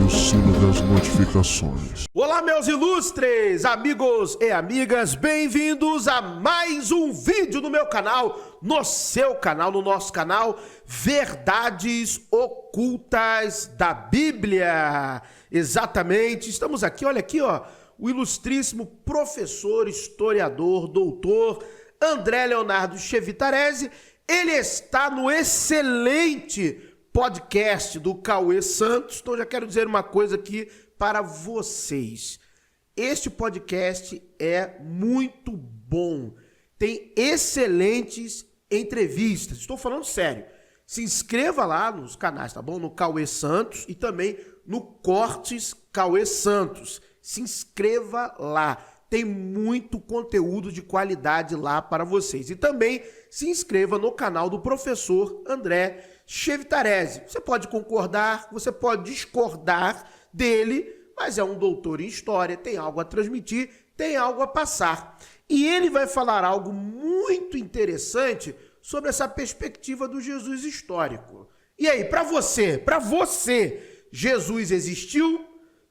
o sino das notificações. Olá, meus ilustres amigos e amigas, bem-vindos a mais um vídeo no meu canal, no seu canal, no nosso canal, Verdades Ocultas da Bíblia. Exatamente, estamos aqui, olha aqui, ó, o ilustríssimo professor, historiador, doutor André Leonardo Chevitarese. Ele está no excelente podcast do Cauê Santos. Então já quero dizer uma coisa aqui para vocês. Este podcast é muito bom. Tem excelentes entrevistas. Estou falando sério. Se inscreva lá nos canais, tá bom? No Cauê Santos e também no Cortes Cauê Santos. Se inscreva lá. Tem muito conteúdo de qualidade lá para vocês. E também se inscreva no canal do professor André Chevitarese. Você pode concordar, você pode discordar dele, mas é um doutor em história, tem algo a transmitir, tem algo a passar. E ele vai falar algo muito interessante sobre essa perspectiva do Jesus histórico. E aí, para você, Jesus existiu?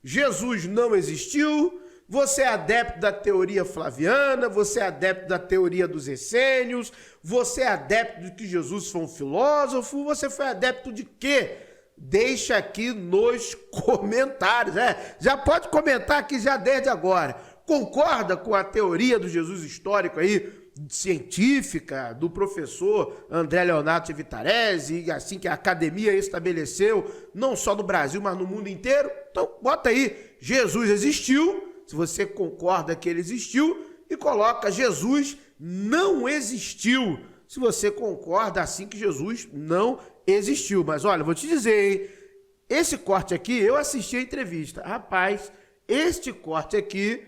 Jesus não existiu? Você é adepto da teoria flaviana, você é adepto da teoria dos essênios, você é adepto de que Jesus foi um filósofo, você foi adepto de quê? Deixa aqui nos comentários, já pode comentar aqui já desde agora. Concorda com a teoria do Jesus histórico aí, científica, do professor André Leonardo Chevitarese, assim que a academia estabeleceu, não só no Brasil, mas no mundo inteiro? Então bota aí, Jesus existiu. Se você concorda que ele existiu, e coloca Jesus não existiu. Se você concorda assim que Jesus não existiu. Mas olha, vou te dizer, hein? Esse corte aqui, eu assisti a entrevista. Rapaz, este corte aqui,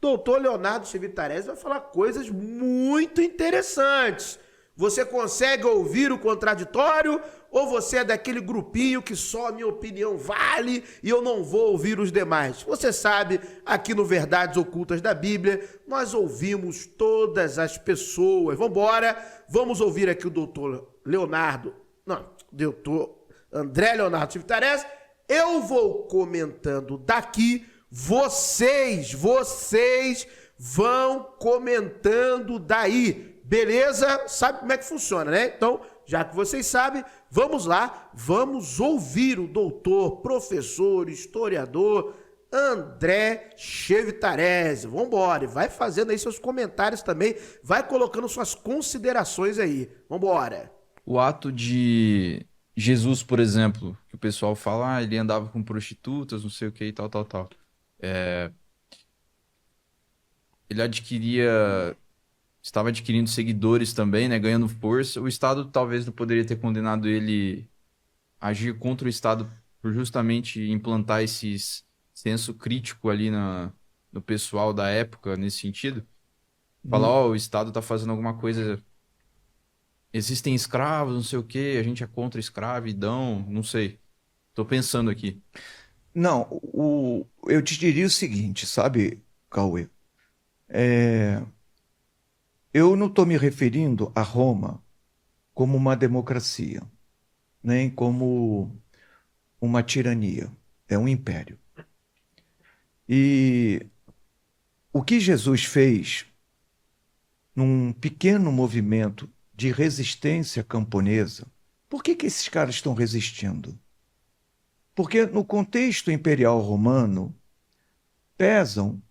doutor Leonardo Chevitarese vai falar coisas muito interessantes. Você consegue ouvir o contraditório ou você é daquele grupinho que só a minha opinião vale e eu não vou ouvir os demais? Você sabe, aqui no Verdades Ocultas da Bíblia, nós ouvimos todas as pessoas. Vamos ouvir aqui o doutor André Leonardo Chevitarese. Eu vou comentando daqui, vocês vão comentando daí. Beleza? Sabe como é que funciona, né? Então, já que vocês sabem, vamos lá, vamos ouvir o doutor, professor, historiador André Chevitarese. Vamos embora, vai fazendo aí seus comentários também, vai colocando suas considerações aí. Vamos embora. O ato de Jesus, por exemplo, que o pessoal fala, ele andava com prostitutas, não sei o que e tal. Ele estava adquirindo seguidores também, né, ganhando força. O Estado talvez não poderia ter condenado ele a agir contra o Estado por justamente implantar esse senso crítico ali no pessoal da época, nesse sentido. Falar, o Estado está fazendo alguma coisa... Existem escravos, não sei o quê, a gente é contra a escravidão, não sei. Tô pensando aqui. Não, eu te diria o seguinte, sabe, Cauê? Eu não estou me referindo a Roma como uma democracia, nem como uma tirania. É um império. E o que Jesus fez num pequeno movimento de resistência camponesa, por que esses caras estão resistindo? Porque no contexto imperial romano, pesam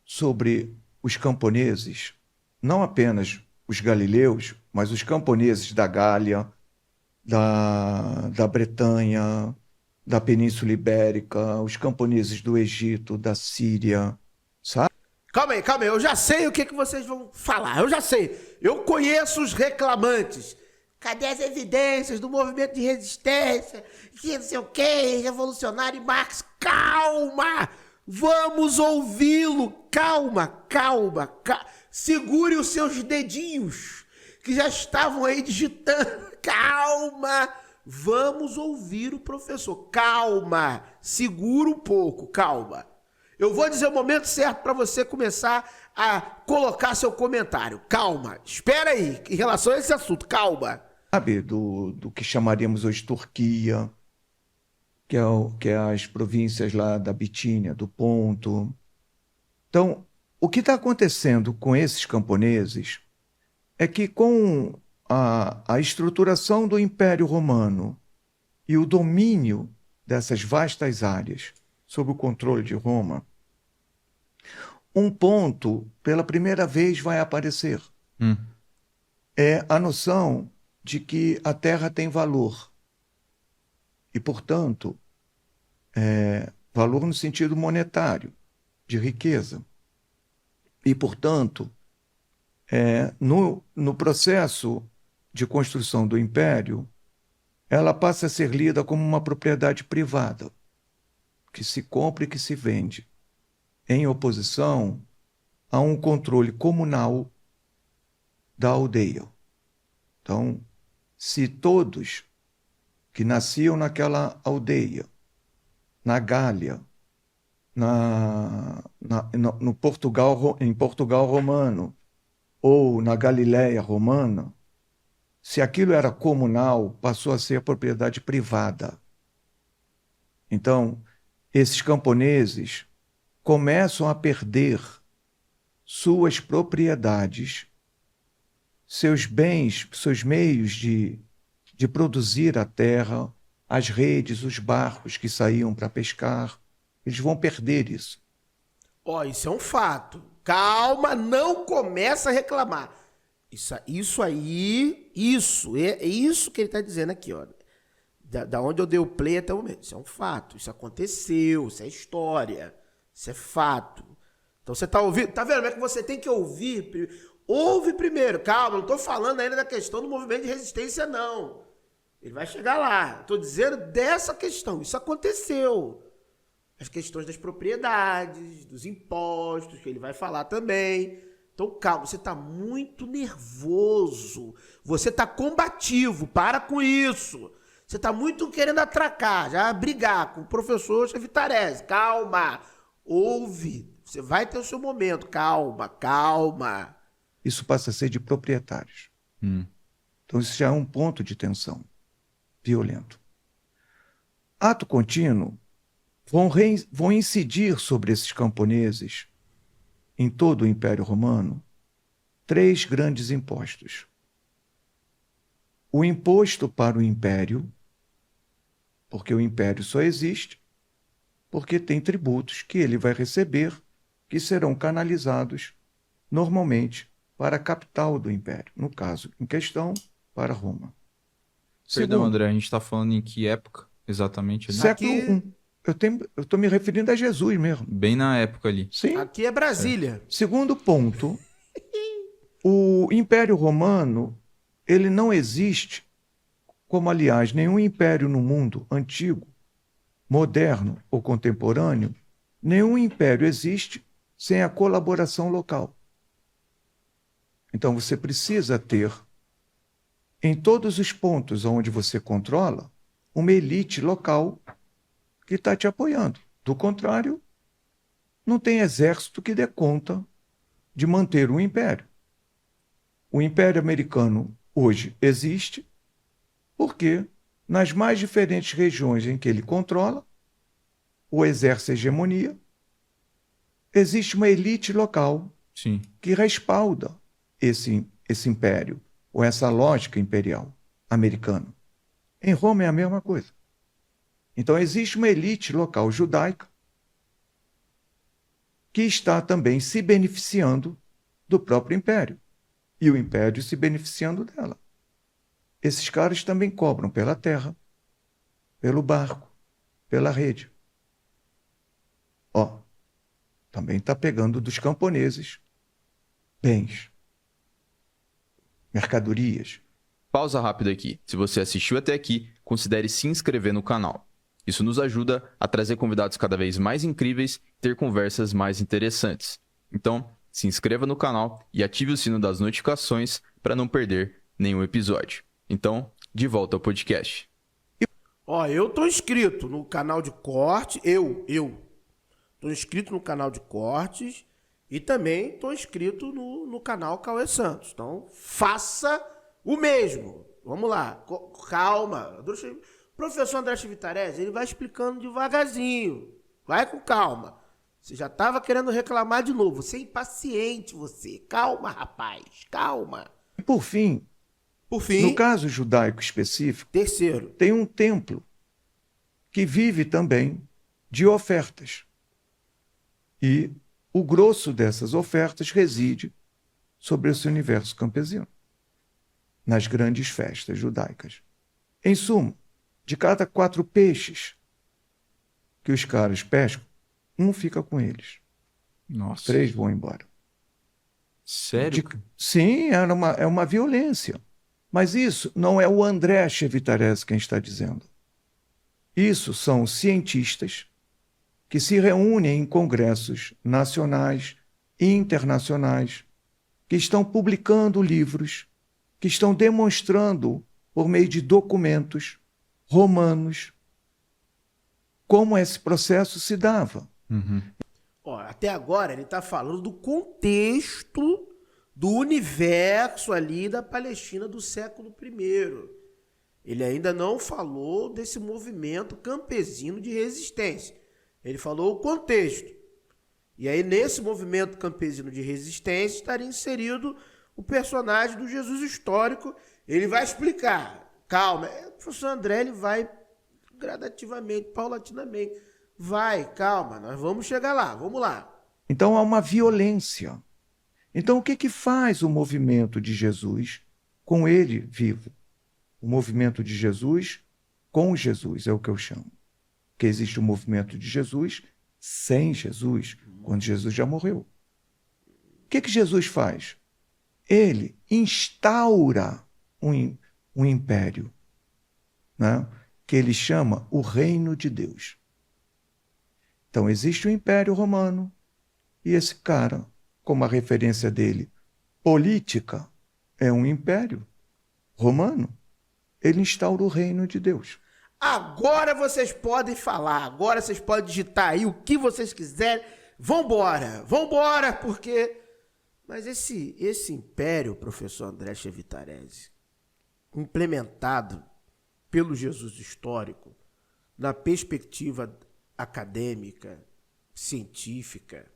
sobre os camponeses não apenas os galileus, mas os camponeses da Gália, da Bretanha, da Península Ibérica, os camponeses do Egito, da Síria, sabe? Calma aí, eu já sei o que vocês vão falar, eu já sei. Eu conheço os reclamantes. Cadê as evidências do movimento de resistência? Que não sei o que, revolucionário e Marx. Calma! Vamos ouvi-lo. Calma. Segure os seus dedinhos, que já estavam aí digitando. Calma. Vamos ouvir o professor. Calma. Segura um pouco, calma. Eu vou dizer o momento certo para você começar a colocar seu comentário. Calma. Espera aí, em relação a esse assunto. Calma. Sabe, do que chamaríamos hoje Turquia, que é as províncias lá da Bitínia, do Ponto. Então, o que está acontecendo com esses camponeses é que com a estruturação do Império Romano e o domínio dessas vastas áreas sob o controle de Roma, um ponto, pela primeira vez, vai aparecer. É a noção de que a terra tem valor. E, portanto, valor no sentido monetário, de riqueza. E, portanto, no processo de construção do império, ela passa a ser lida como uma propriedade privada, que se compra e que se vende, em oposição a um controle comunal da aldeia. Então, se todos que nasciam naquela aldeia, na Gália, no Portugal, em Portugal romano, ou na Galiléia romana, se aquilo era comunal, passou a ser propriedade privada. Então, esses camponeses começam a perder suas propriedades, seus bens, seus meios de produzir a terra, as redes, os barcos que saíam para pescar. Eles vão perder isso. Ó, isso é um fato. Calma, não começa a reclamar. É isso que ele está dizendo aqui, ó. Da onde eu dei o play até o momento. Isso é um fato. Isso aconteceu. Isso é história. Isso é fato. Então você tá ouvindo. Tá vendo? É que você tem que ouvir. Ouve primeiro. Calma, não tô falando ainda da questão do movimento de resistência, não. Ele vai chegar lá. Tô dizendo dessa questão. Isso aconteceu. As questões das propriedades, dos impostos, que ele vai falar também. Então, calma, você tá muito nervoso. Você tá combativo. Para com isso. Você tá muito querendo atracar, já brigar com o professor Chevitarese. Calma. Ouve. Você vai ter o seu momento. Calma, calma. Isso passa a ser de proprietários. Então, isso já é um ponto de tensão violento. Ato contínuo vão incidir sobre esses camponeses, em todo o Império Romano, 3 grandes impostos. O imposto para o império, porque o império só existe porque tem tributos que ele vai receber, que serão canalizados normalmente para a capital do império, no caso em questão, para Roma. Perdão, Segundo, André, a gente tá falando em que época exatamente ali? século Aqui- I. Eu estou me referindo a Jesus mesmo. Bem na época ali. Sim. Aqui é Brasília. Segundo ponto, o Império Romano, ele não existe, como aliás nenhum império no mundo antigo, moderno ou contemporâneo, nenhum império existe sem a colaboração local. Então você precisa ter, em todos os pontos onde você controla, uma elite local que está te apoiando. Do contrário, não tem exército que dê conta de manter um império. O Império Americano hoje existe porque, nas mais diferentes regiões em que ele controla, ou exerce hegemonia, existe uma elite local Sim. que respalda esse império, ou essa lógica imperial americana. Em Roma é a mesma coisa. Então existe uma elite local judaica que está também se beneficiando do próprio império, e o império se beneficiando dela. Esses caras também cobram pela terra, pelo barco, pela rede. Ó, também está pegando dos camponeses bens, mercadorias. Pausa rápida aqui. Se você assistiu até aqui, considere se inscrever no canal. Isso nos ajuda a trazer convidados cada vez mais incríveis e ter conversas mais interessantes. Então, se inscreva no canal e ative o sino das notificações para não perder nenhum episódio. Então, de volta ao podcast. Ó, eu tô inscrito no canal de corte, eu tô inscrito no canal de cortes e também tô inscrito no canal Cauê Santos. Então, faça o mesmo. Vamos lá, calma. Professor André Chivitarese, ele vai explicando devagarzinho. Vai com calma. Você já estava querendo reclamar de novo. Você é impaciente, você. Calma, rapaz. Calma. E por fim, Por fim, no caso judaico específico, terceiro. tem um templo que vive também de ofertas. E o grosso dessas ofertas reside sobre esse universo campesino, nas grandes festas judaicas. Em suma, de cada 4 peixes que os caras pescam, um fica com eles. Nossa. 3 vão embora. Sério? Sim, é uma violência. Mas isso não é o André Chivitarese quem está dizendo. Isso são cientistas que se reúnem em congressos nacionais e internacionais, que estão publicando livros, que estão demonstrando, por meio de documentos romanos, como esse processo se dava. Ó, até agora ele está falando do contexto do universo ali da Palestina do século I. Ele ainda não falou desse movimento campesino de resistência. Ele falou o contexto. E aí, nesse movimento campesino de resistência, estaria inserido o personagem do Jesus histórico. Ele vai explicar. Calma. O professor André ele vai gradativamente, paulatinamente. Vai, calma, nós vamos chegar lá, vamos lá. Então há uma violência. Então o que faz o movimento de Jesus com ele vivo? O movimento de Jesus com Jesus é o que eu chamo. Porque existe o movimento de Jesus sem Jesus, quando Jesus já morreu. O que Jesus faz? Ele instaura um império, né? Que ele chama o reino de Deus. Então existe o Império Romano e esse cara, como a referência dele, política, é um império romano. Ele instaura o reino de Deus. Agora vocês podem falar, agora vocês podem digitar aí o que vocês quiserem. Vambora, porque... Mas esse império, professor André Chivitarese, implementado pelo Jesus histórico, na perspectiva acadêmica, científica,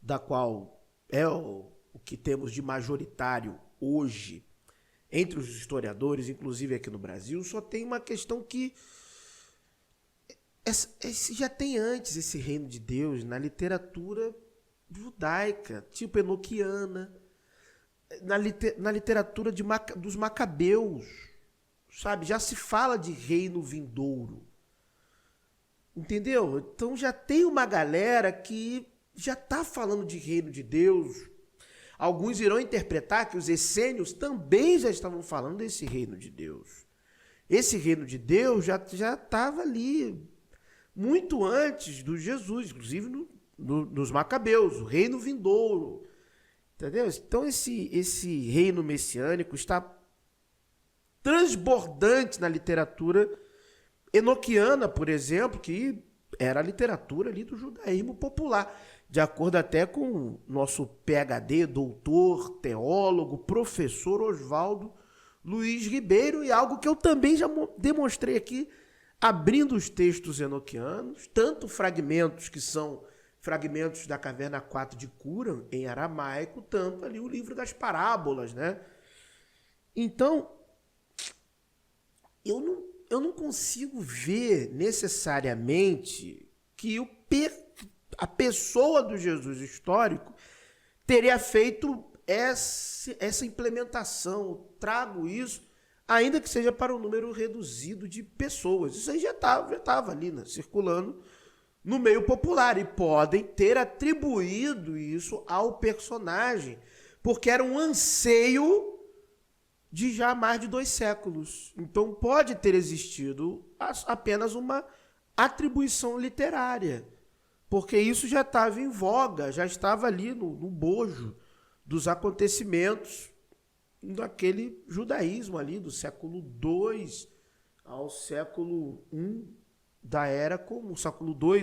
da qual é o que temos de majoritário hoje entre os historiadores, inclusive aqui no Brasil, só tem uma questão que já tem antes esse reino de Deus na literatura judaica, tipo enoquiana, na literatura dos macabeus, sabe? Já se fala de reino vindouro. Entendeu? Então já tem uma galera que já está falando de reino de Deus. Alguns irão interpretar que os essênios também já estavam falando desse reino de Deus. Esse reino de Deus já estava ali muito antes do Jesus, inclusive nos macabeus, o reino vindouro. Entendeu? Então esse reino messiânico está transbordante na literatura enoquiana, por exemplo, que era a literatura ali do judaísmo popular, de acordo até com nosso PhD, doutor, teólogo, professor Oswaldo Luiz Ribeiro, e algo que eu também já demonstrei aqui, abrindo os textos enoquianos, tanto fragmentos que são fragmentos da Caverna 4 de Qumran, em aramaico, tanto ali o livro das parábolas, né? Então, eu não consigo ver necessariamente que a pessoa do Jesus histórico teria feito essa implementação. Eu trago isso, ainda que seja para um número reduzido de pessoas. Isso aí já estava ali, né, circulando no meio popular, e podem ter atribuído isso ao personagem, porque era um anseio de já mais de 2 séculos. Então pode ter existido apenas uma atribuição literária, porque isso já estava em voga, já estava ali no bojo dos acontecimentos daquele judaísmo ali, do século II ao século I da Era Comum, século II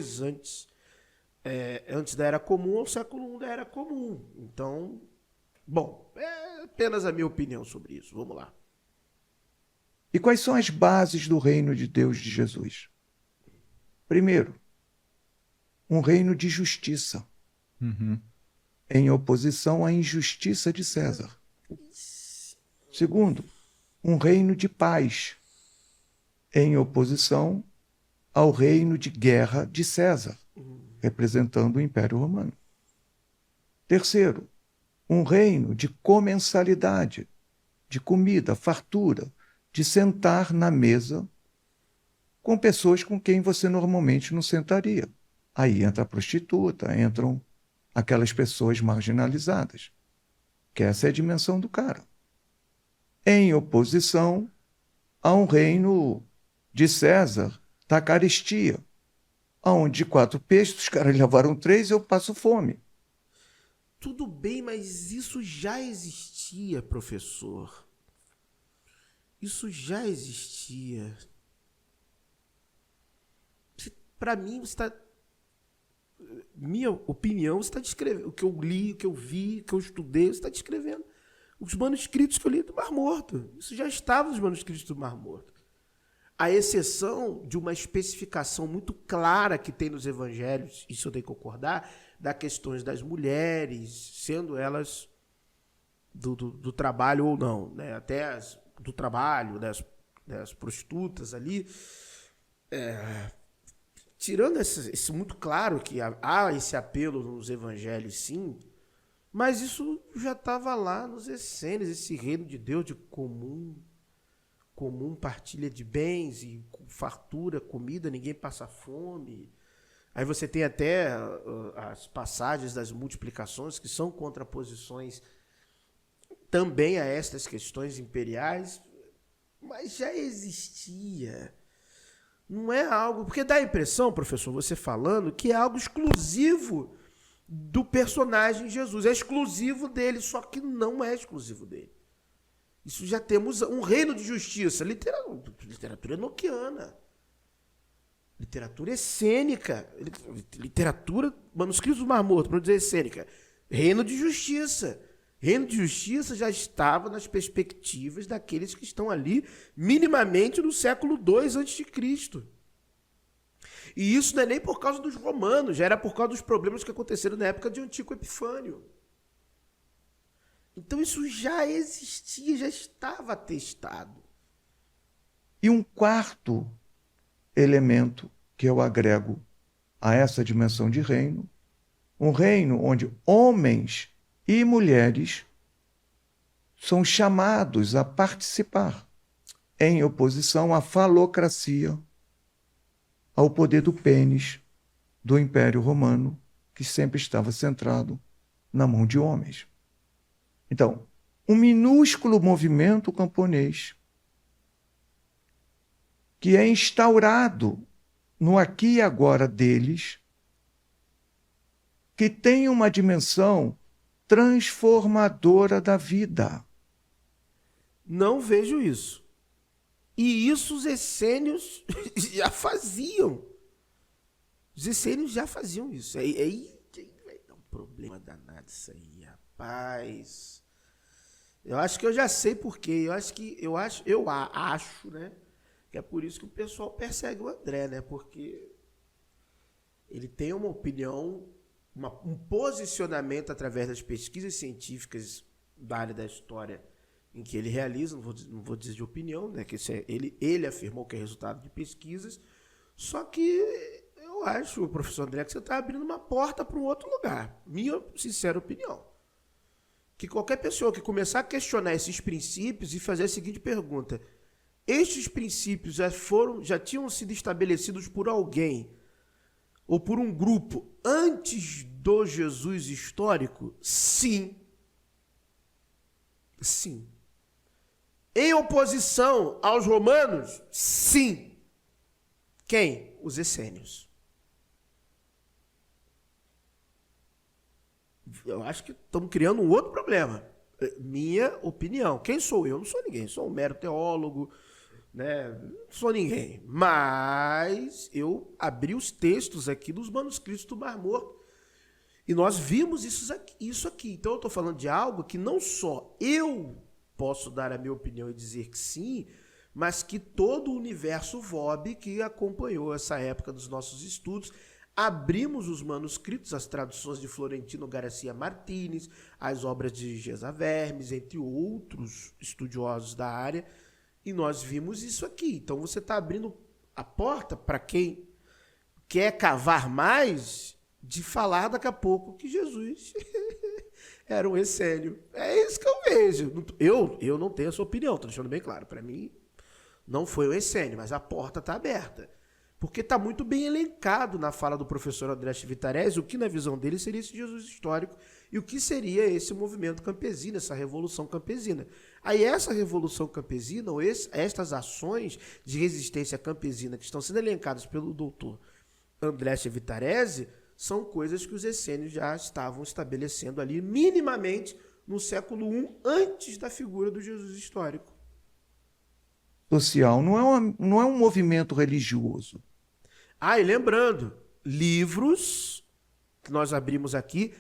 antes da Era Comum ao século I da Era Comum. Então, bom, é apenas a minha opinião sobre isso. Vamos lá. E quais são as bases do reino de Deus de Jesus? Primeiro, um reino de justiça, em oposição à injustiça de César. Segundo, um reino de paz, em oposição ao reino de guerra de César, representando o Império Romano. Terceiro, um reino de comensalidade, de comida, fartura, de sentar na mesa com pessoas com quem você normalmente não sentaria. Aí entra a prostituta, entram aquelas pessoas marginalizadas, que essa é a dimensão do cara. Em oposição a um reino de César, da carestia, onde de 4 peixes os caras levaram 3 e eu passo fome. Tudo bem, mas isso já existia, professor. Isso já existia. Para mim, você está... Minha opinião, você está descrevendo. O que eu li, o que eu vi, o que eu estudei, você está descrevendo. Os manuscritos que eu li do Mar Morto. Isso já estava nos manuscritos do Mar Morto. A exceção de uma especificação muito clara que tem nos evangelhos, isso eu tenho que concordar, das questões das mulheres, sendo elas do trabalho ou não, né? Até do trabalho, das prostitutas ali. Tirando esse muito claro que há esse apelo nos evangelhos, sim, mas isso já estava lá nos essênios, esse reino de Deus de comum partilha de bens e fartura, comida, ninguém passa fome. Aí você tem até as passagens das multiplicações, que são contraposições também a estas questões imperiais, mas já existia. Não é algo... Porque dá a impressão, professor, você falando, que é algo exclusivo do personagem Jesus. É exclusivo dele, só que não é exclusivo dele. Isso já temos um reino de justiça. Literatura enoquiana. Literatura essênica. Literatura, manuscritos do Mar Morto, para não dizer essênica. Reino de justiça. Reino de justiça já estava nas perspectivas daqueles que estão ali minimamente no século II a.C. E isso não é nem por causa dos romanos, já era por causa dos problemas que aconteceram na época de Antíoco Epifânio. Então isso já existia, já estava atestado. E um quarto elemento que eu agrego a essa dimensão de reino, um reino onde homens e mulheres são chamados a participar, em oposição à falocracia, ao poder do pênis do Império Romano, que sempre estava centrado na mão de homens. Então, um minúsculo movimento camponês que é instaurado no aqui e agora deles, que tem uma dimensão transformadora da vida. Não vejo isso. E isso os essênios já faziam. Os essênios já faziam isso. Aí vai dar um problema danado isso aí, rapaz. Eu acho que eu já sei por quê. Eu acho, né? Que é por isso que o pessoal persegue o André, né? Porque ele tem uma opinião, um posicionamento através das pesquisas científicas da área da história em que ele realiza, não vou dizer de opinião, né? Que isso ele afirmou que é resultado de pesquisas, só que eu acho, professor André, que você está abrindo uma porta para um outro lugar. Minha sincera opinião. Que qualquer pessoa que começar a questionar esses princípios e fazer a seguinte pergunta: estes princípios já tinham sido estabelecidos por alguém ou por um grupo antes do Jesus histórico? Sim. Sim. Em oposição aos romanos? Sim. Quem? Os essênios. Eu acho que estamos criando um outro problema. Minha opinião. Quem sou eu? Não sou ninguém. Sou um mero teólogo, né? Não sou ninguém. Mas eu abri os textos aqui dos manuscritos do Mar Morto e nós vimos isso aqui. Então eu estou falando de algo que não só eu posso dar a minha opinião e dizer que sim, mas que todo o universo VOB que acompanhou essa época dos nossos estudos. Abrimos os manuscritos, as traduções de Florentino Garcia Martínez, as obras de Gesa Vermes, entre outros estudiosos da área, e nós vimos isso aqui. Então você está abrindo a porta para quem quer cavar mais, de falar daqui a pouco que Jesus era um essênio. É isso que eu vejo. Eu não tenho essa opinião, estou deixando bem claro. Para mim, não foi um essênio, mas a porta está aberta. Porque está muito bem elencado na fala do professor André Vitarese o que, na visão dele, seria esse Jesus histórico e o que seria esse movimento campesino, essa revolução campesina. Aí essa revolução campesina, ou estas ações de resistência campesina que estão sendo elencadas pelo doutor André Vitarese, são coisas que os essênios já estavam estabelecendo ali, minimamente, no século I, antes da figura do Jesus histórico. Social não é um movimento religioso. Ah, e lembrando, livros que nós abrimos aqui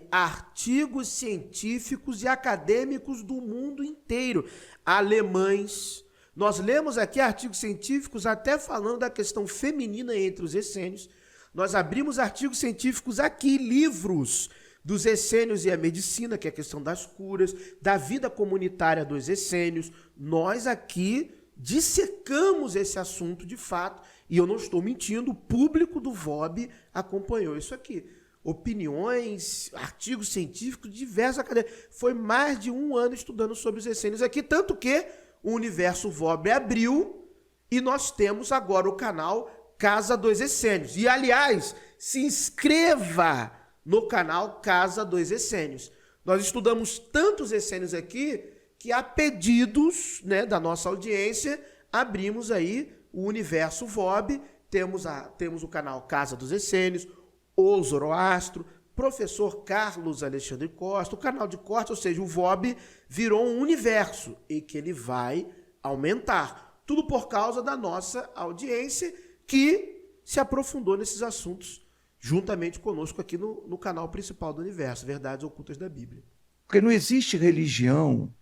artigos científicos e acadêmicos do mundo inteiro, alemães. Nós lemos aqui artigos científicos até falando da questão feminina entre os essênios. Nós abrimos artigos científicos aqui, livros dos essênios e a medicina, que é a questão das curas, da vida comunitária dos essênios. Nós aqui dissecamos esse assunto de fato, e eu não estou mentindo, o público do VOB acompanhou isso aqui. Opiniões, artigos científicos, diversos acadêmicos. Foi mais de 1 ano estudando sobre os essênios aqui, tanto que o universo VOB abriu e nós temos agora o canal Casa dos Essênios. E, aliás, se inscreva no canal Casa dos Essênios. Nós estudamos tantos essênios aqui que, a pedidos, né, da nossa audiência, abrimos aí o universo VOB, temos o canal Casa dos Essênios, o Zoroastro, professor Carlos Alexandre Costa, o canal de Costa, ou seja, o VOB virou um universo e que ele vai aumentar. Tudo por causa da nossa audiência que se aprofundou nesses assuntos juntamente conosco aqui no canal principal do universo, Verdades Ocultas da Bíblia. Porque não existe religião,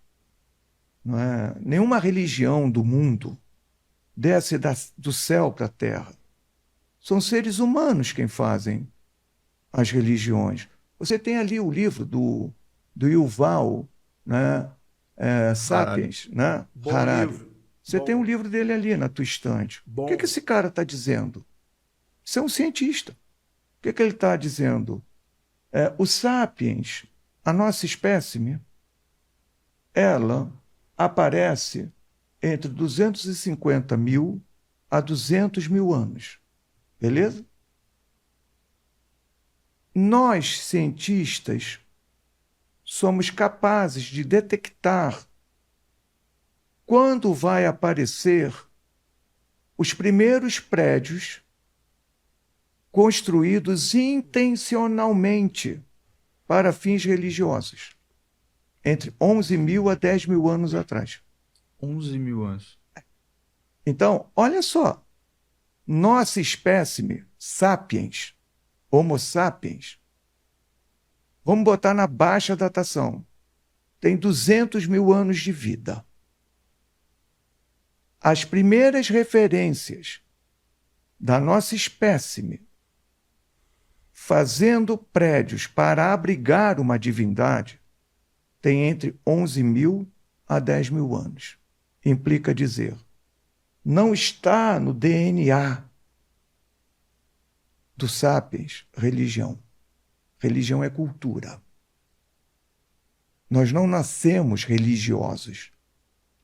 não é? Nenhuma religião do mundo desce do céu para a terra. São seres humanos quem fazem as religiões. Você tem ali o livro do Yuval, né? Sapiens, né? Bom Harari. livro. Você Bom. tem um livro dele ali na tua estante. Bom. O que esse cara está dizendo? Isso é um cientista. O que ele está dizendo? O Sapiens, a nossa espécime, ela aparece entre 250 mil a 200 mil anos. Beleza? Nós, cientistas, somos capazes de detectar quando vai aparecer os primeiros prédios construídos intencionalmente para fins religiosos, entre 11 mil a 10 mil anos atrás. 11 mil anos. Então, olha só, nossa espécime, sapiens, Homo sapiens, vamos botar na baixa datação, tem 200 mil anos de vida. As primeiras referências da nossa espécime fazendo prédios para abrigar uma divindade tem entre 11 mil a 10 mil anos. Implica dizer, não está no DNA do Sapiens religião. Religião é cultura. Nós não nascemos religiosos.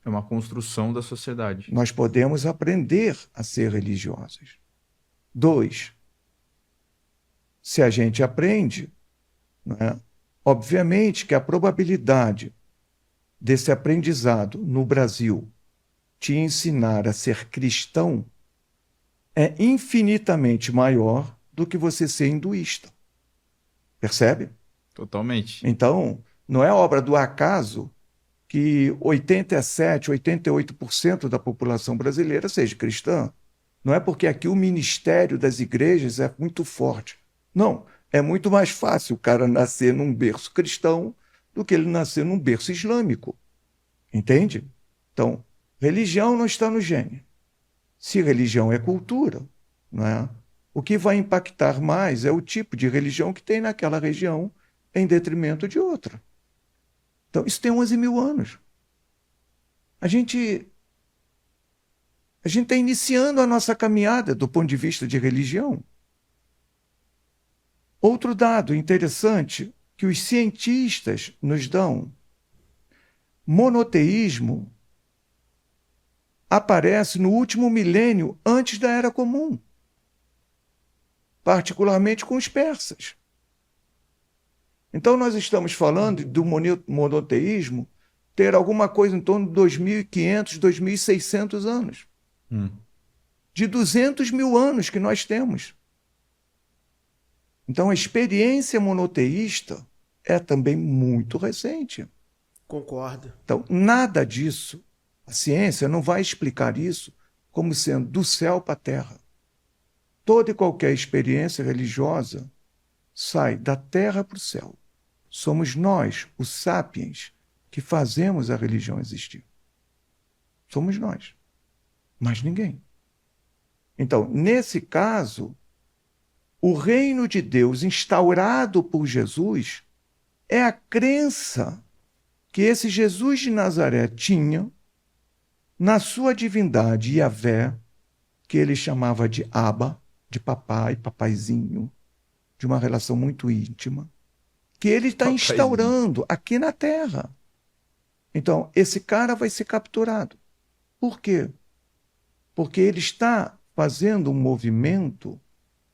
É uma construção da sociedade. Nós podemos aprender a ser religiosos. 2, se a gente aprende, né, obviamente que a probabilidade desse aprendizado no Brasil te ensinar a ser cristão é infinitamente maior do que você ser hinduísta. Percebe? Totalmente. Então, não é obra do acaso que 87%, 88% da população brasileira seja cristã. Não é porque aqui o ministério das igrejas é muito forte. Não, é muito mais fácil o cara nascer num berço cristão do que ele nascer num berço islâmico. Entende? Então, Religião não está no gene. Se religião é cultura, não é? O que vai impactar mais é o tipo de religião que tem naquela região em detrimento de outra. Então, isso tem 11 mil anos. A gente está iniciando a nossa caminhada do ponto de vista de religião. Outro dado interessante que os cientistas nos dão: monoteísmo aparece no último milênio antes da Era Comum, particularmente com os persas. Então, nós estamos falando do monoteísmo ter alguma coisa em torno de 2.500, 2.600 anos. De 200 mil anos que nós temos. Então, a experiência monoteísta é também muito recente. Concordo. Então, nada disso, a ciência não vai explicar isso como sendo do céu para a terra. Toda e qualquer experiência religiosa sai da terra para o céu. Somos nós, os sapiens, que fazemos a religião existir. Somos nós. Mais ninguém. Então, nesse caso, o reino de Deus instaurado por Jesus é a crença que esse Jesus de Nazaré tinha na sua divindade Yahvé, que ele chamava de Abba, de papai, papaizinho, de uma relação muito íntima, que ele está instaurando aqui na Terra. Então, esse cara vai ser capturado. Por quê? Porque ele está fazendo um movimento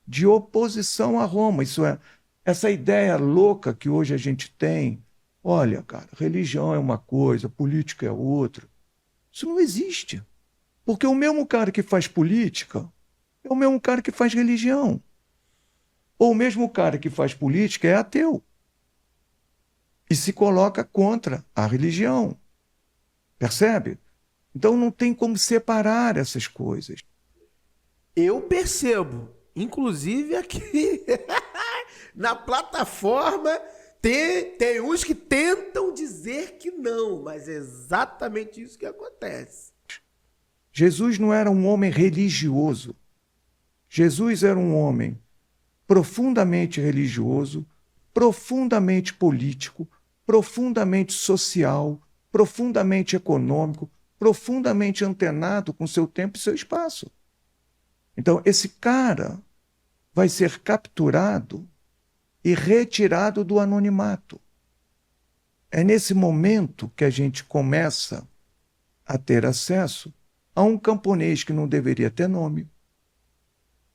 de oposição a Roma. Isso é, essa ideia louca que hoje a gente tem. Olha, cara, religião é uma coisa, política é outra. Isso não existe. Porque o mesmo cara que faz política é o mesmo cara que faz religião. Ou o mesmo cara que faz política é ateu. E se coloca contra a religião. Percebe? Então não tem como separar essas coisas. Eu percebo, inclusive aqui na plataforma, tem uns que tentam dizer que não, mas é exatamente isso que acontece. Jesus não era um homem religioso. Jesus era um homem profundamente religioso, profundamente político, profundamente social, profundamente econômico, profundamente antenado com seu tempo e seu espaço. Então, esse cara vai ser capturado e retirado do anonimato. É nesse momento que a gente começa a ter acesso a um camponês que não deveria ter nome,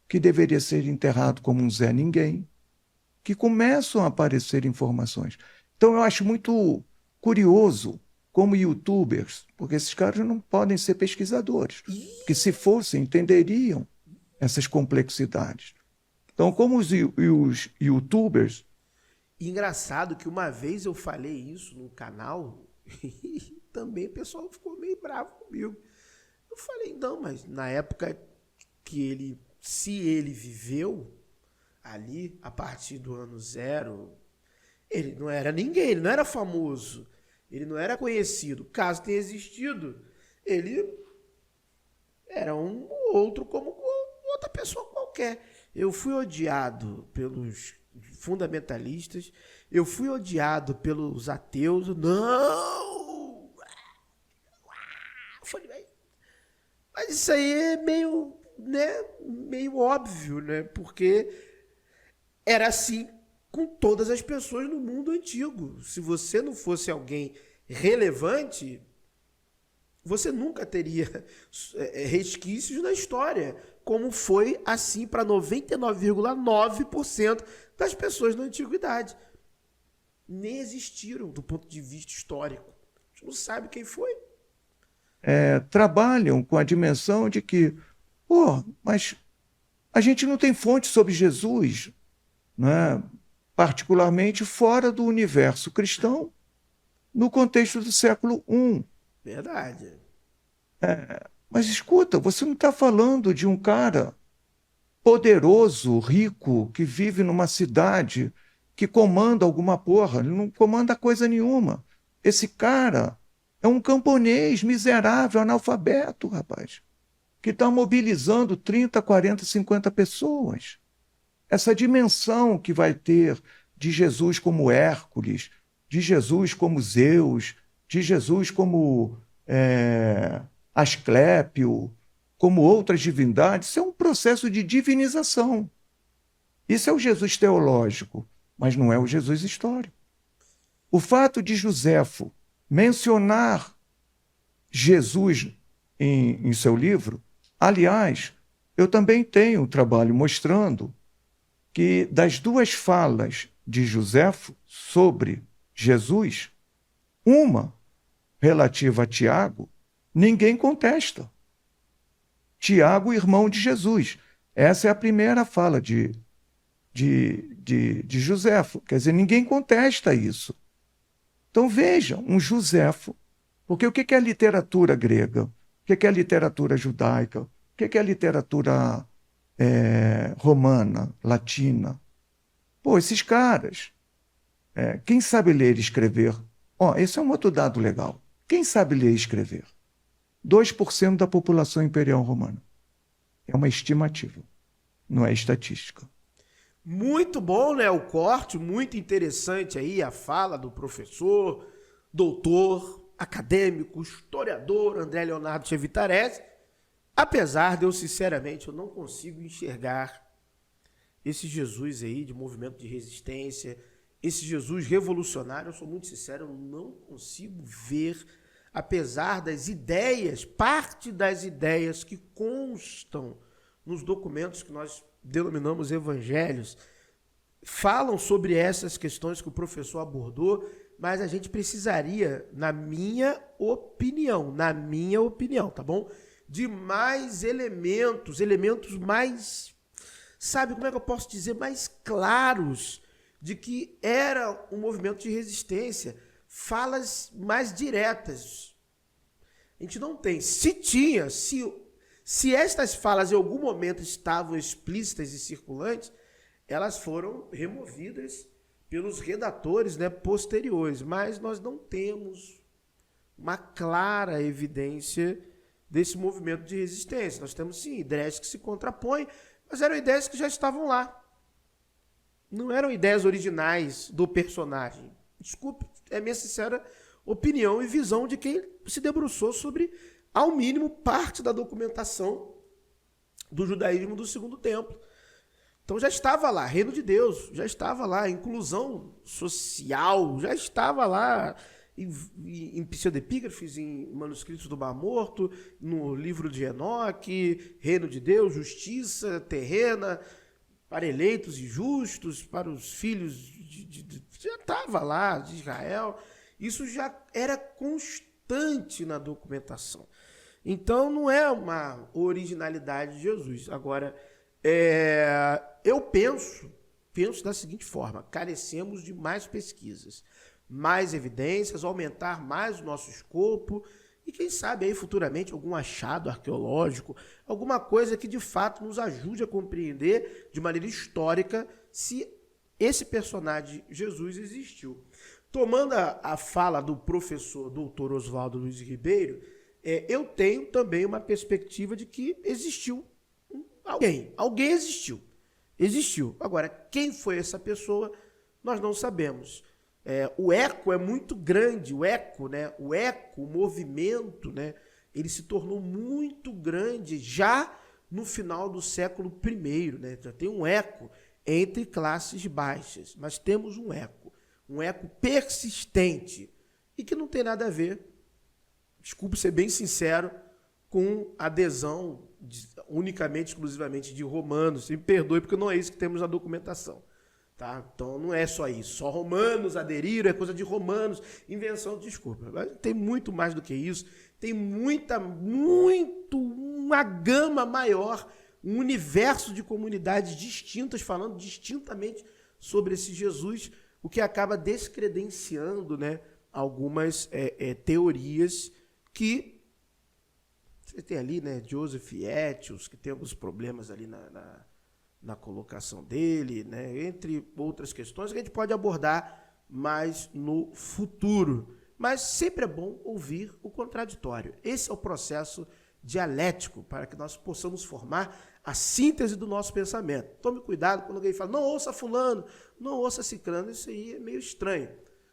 que deveria ser enterrado como um Zé Ninguém, que começam a aparecer informações. Então, eu acho muito curioso como youtubers, porque esses caras não podem ser pesquisadores, que se fossem, entenderiam essas complexidades. Então, como os youtubers... Engraçado que uma vez eu falei isso no canal e também o pessoal ficou meio bravo comigo. Eu falei, não, mas na época que ele, se ele viveu ali, a partir do ano 0, ele não era ninguém, ele não era famoso, ele não era conhecido. Caso tenha existido, ele era um outro como outra pessoa qualquer. Eu fui odiado pelos fundamentalistas, eu fui odiado pelos ateus. Não! Eu falei, mas isso aí é meio, né, meio óbvio, né? Porque era assim com todas as pessoas no mundo antigo. Se você não fosse alguém relevante, você nunca teria resquícios na história, como foi assim para 99,9% das pessoas na antiguidade. Nem existiram do ponto de vista histórico. A gente não sabe quem foi. Trabalham com a dimensão de que, mas a gente não tem fonte sobre Jesus, né? Particularmente fora do universo cristão, no contexto do século I. Verdade. Mas escuta, você não está falando de um cara poderoso, rico, que vive numa cidade, que comanda alguma porra. Ele não comanda coisa nenhuma. Esse cara É um camponês miserável, analfabeto, rapaz, que está mobilizando 30, 40, 50 pessoas. Essa dimensão que vai ter de Jesus como Hércules, de Jesus como Zeus, de Jesus como Asclépio, como outras divindades, isso é um processo de divinização. Isso é o Jesus teológico, mas não é o Jesus histórico. O fato de Joséfo mencionar Jesus em seu livro, aliás, eu também tenho um trabalho mostrando que das duas falas de Joséfo sobre Jesus, uma relativa a Tiago, ninguém contesta. Tiago, irmão de Jesus. Essa é a primeira fala de Joséfo. Quer dizer, ninguém contesta isso. Então veja, um Joséfo. Porque o que é a literatura grega? O que é a literatura judaica? O que é a literatura romana, latina? Pô, esses caras, quem sabe ler e escrever? Esse é um outro dado legal. Quem sabe ler e escrever? 2% da população imperial romana. É uma estimativa, não é estatística. Muito bom, né? O corte, muito interessante aí a fala do professor, doutor, acadêmico, historiador André Leonardo Chevitarese. Apesar de eu, sinceramente, eu não consigo enxergar esse Jesus aí de movimento de resistência, esse Jesus revolucionário, eu sou muito sincero, eu não consigo ver, apesar das ideias, parte das ideias que constam nos documentos que nós denominamos evangelhos, falam sobre essas questões que o professor abordou, mas a gente precisaria, na minha opinião, tá bom? De mais elementos mais, sabe como é que eu posso dizer, mais claros de que era um movimento de resistência, falas mais diretas. A gente não tem. Se estas falas em algum momento estavam explícitas e circulantes, elas foram removidas pelos redatores, né, posteriores, mas nós não temos uma clara evidência desse movimento de resistência. Nós temos, sim, ideias que se contrapõem, mas eram ideias que já estavam lá. Não eram ideias originais do personagem. Desculpe, é minha sincera opinião e visão de quem se debruçou sobre, ao mínimo, parte da documentação do judaísmo do Segundo Templo. Então já estava lá, reino de Deus, já estava lá, inclusão social, já estava lá em pseudepígrafes, em manuscritos do Mar Morto, no livro de Enoque, reino de Deus, justiça terrena, para eleitos e justos, para os filhos já estava lá, de Israel. Isso já era constante na documentação. Então não é uma originalidade de Jesus. Agora, eu penso da seguinte forma: carecemos de mais pesquisas, mais evidências, aumentar mais o nosso escopo e quem sabe aí futuramente algum achado arqueológico, alguma coisa que de fato nos ajude a compreender de maneira histórica se esse personagem Jesus existiu. Tomando a fala do professor doutor Oswaldo Luiz Ribeiro, eu tenho também uma perspectiva de que existiu alguém existiu. Agora, quem foi essa pessoa, nós não sabemos. O eco é muito grande, o movimento, né, ele se tornou muito grande já no final do século I, né, já tem um eco entre classes baixas, mas temos um eco persistente e que não tem nada a ver, desculpe ser bem sincero, com adesão unicamente, exclusivamente de romanos. Me perdoe, porque não é isso que temos na documentação. Tá? Então não é só isso. Só romanos aderiram, é coisa de romanos, invenção de desculpa. Mas tem muito mais do que isso. Tem uma gama maior, um universo de comunidades distintas, falando distintamente sobre esse Jesus, o que acaba descredenciando, né, algumas teorias que você tem ali, né, Joseph Etios, que tem alguns problemas ali na colocação dele, né, entre outras questões que a gente pode abordar mais no futuro. mas sempre é bom ouvir o contraditório. Esse é o processo dialético para que nós possamos formar a síntese do nosso pensamento. Tome cuidado quando alguém fala, não ouça fulano, não ouça ciclano, isso aí é meio estranho.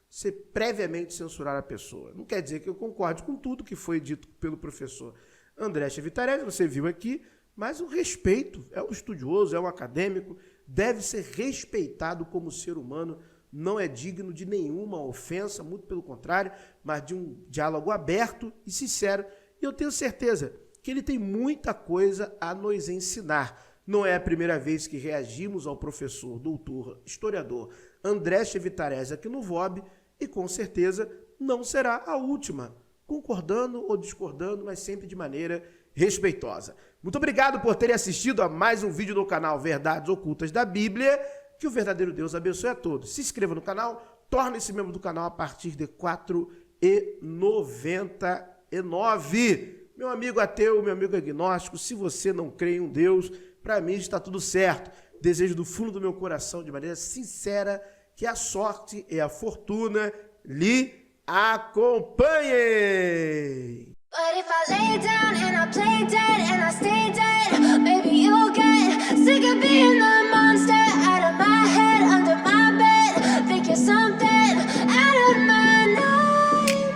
Você previamente censurar a pessoa. Não quer dizer que eu concorde com tudo que foi dito pelo professor André Chevitarese, você viu aqui, mas o respeito, é um estudioso, é um acadêmico, deve ser respeitado como ser humano, não é digno de nenhuma ofensa, muito pelo contrário, mas de um diálogo aberto e sincero. E eu tenho certeza que ele tem muita coisa a nos ensinar. Não é a primeira vez que reagimos ao professor, doutor, historiador André Chevitarese aqui no VOB e com certeza não será a última, concordando ou discordando, mas sempre de maneira respeitosa. Muito obrigado por terem assistido a mais um vídeo no canal Verdades Ocultas da Bíblia. Que o verdadeiro Deus abençoe a todos. Se inscreva no canal, torne-se membro do canal a partir de R$ 4,99. Meu amigo ateu, meu amigo agnóstico, se você não crê em um Deus, para mim está tudo certo. Desejo do fundo do meu coração, de maneira sincera, que a sorte e a fortuna lhe acompanhem. But if I lay down and I play dead and I stay dead, maybe you'll get sick of being the monster out of my head, under my bed, think you're something out of my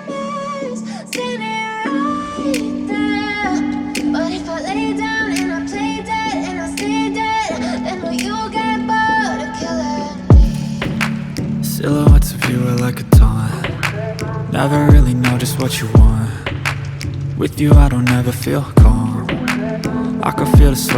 nightmares, standing right there. But if I lay down and I play dead and I stay dead, then will you get bored of killing me? Silhouettes of you are like a taunt. Never really know just what you want. With you I don't ever feel calm. I can feel the sweat